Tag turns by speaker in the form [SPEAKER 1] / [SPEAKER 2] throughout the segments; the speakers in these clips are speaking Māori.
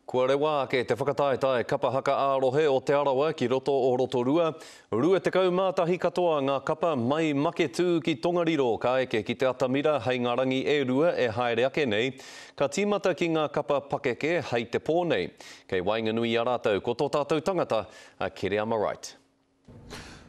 [SPEAKER 1] Kua rewa ke te whakataetae kapa haka ārohe o te arawa ki roto o Rotorua. Rua te kaumātahi katoa ngā kapa mai make tū ki Tongariro ka eke ki te atamira hei ngā rangi e rua e haere ake nei. Ka tīmata ki ngā kapa pakeke hei te pō nei. Kei wainganui a rātou ko tō tātou tangata a Kere Amaright.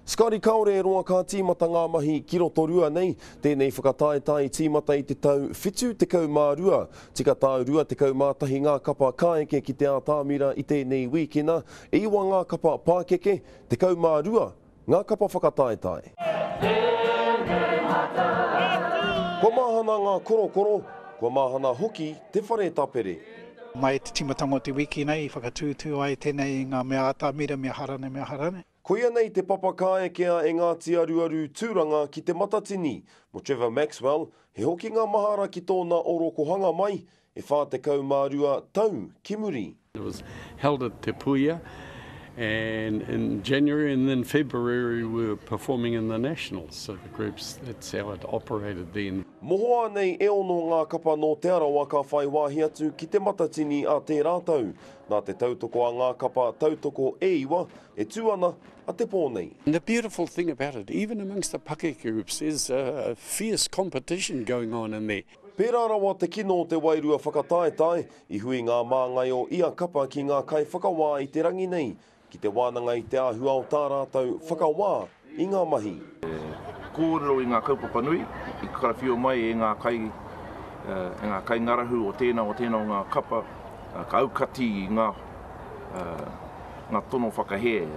[SPEAKER 2] Scotty Kaore e roa ka tīmata ngā mahi ki Rotorua nei, tēnei whakataetae tīmata i te tau whitu te kaumārua, tika tau rua te kaumātahi ngā kapa kāeke ki te ātāmira i tēnei wikina, e iwa ngā kapa pākeke, te kaumārua, ngā kapa whakataetae. Kua mahana ngā korokoro, kua mahana hoki te whare tapere.
[SPEAKER 3] Mai te timatanga o te wiki nei, whakatūtū ai tēnei ngā mea ātāmira, mea harane.
[SPEAKER 2] Ko ia nei te papa kāekea e Ngāti Aruaru tūranga ki te matatini. Mo Trevor Maxwell, he hoki ngā mahara ki tōna orokohanga mai, e whā te kaumārua tau ki muri.
[SPEAKER 4] It was held at Te Puia, and in January and then February we were performing in the Nationals, so the groups, that's how it operated then.
[SPEAKER 2] Mohoa nei e ono ngā kapa no te arawa ka whai wāhi atu ki te matatini a te rātau. Nā te tautoko a ngā kapa tautoko e iwa, e tūana a te pōnei.
[SPEAKER 4] And the beautiful thing about it, even amongst the pakeke groups, there's a fierce competition going on in there.
[SPEAKER 2] Pērā rawa te kino o te wairua whakataetae, i hui ngā māngai o ia kapa ki ngā kai whakawā i te rangi nei, ki te wānanga i te āhua o tā rātau whakawā i ngā mahi.
[SPEAKER 5] Kōrero i ngā kaupapa nui, i karawhio mai e ngā kai ngarahu o tēnā o ngā kapa, ka aukati i ngā tono whakahe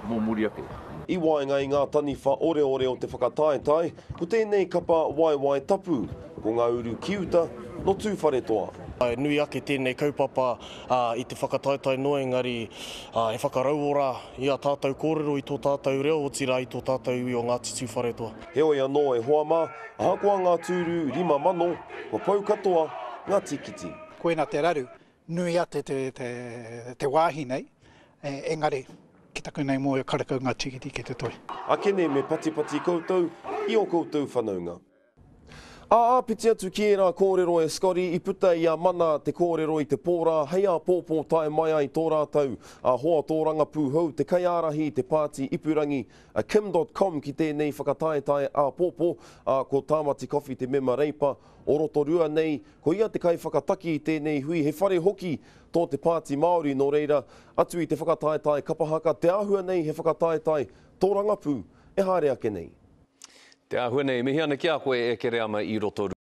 [SPEAKER 5] mō muri ake.
[SPEAKER 2] I waenga i ngā tani wha ore o te whakataetae, ko tēnei kapa waiwai tapu, ko ngā uru kiuta no tūwhare toa.
[SPEAKER 6] Nui ake tēnei kaupapa i te whakataetae no engari e whakarauora i a tātou kōrero i tō tātou reo o tira i tō tātou i o Ngāti Tūwharetoa.
[SPEAKER 2] Heoi anō e hoa mā, ahakoa ngā tūru 5 mano, ko pau katoa ngā tikiti.
[SPEAKER 3] Koena te raru, nui ate te wāhi nei, engari ki taku nei mō e karakau ngā tikiti ki te toi.
[SPEAKER 2] Akene me pati koutou, i o koutou whanaunga. Piti atu ki e rā kōrero e Scotty, i puta i a mana te kōrero i te pōrā, hei a pōpō tae mai ai tō rātau, a hoa tō rangapū hau, te kaiarahi, te pāti ipurangi, kim.com ki tēnei whakataetae a pōpō, ko Tāmati Coffee te mema reipa, o Rotorua nei, ko ia te kai whakataki i tēnei hui, he whare hoki tō te pāti Māori no reira, atu i te whakataetae kapahaka, te āhua nei he whakataetae tō rangapū, e haere ake nei.
[SPEAKER 1] Te āhua nei, mihi ana ki a koe e Kere Ama i Rotorua.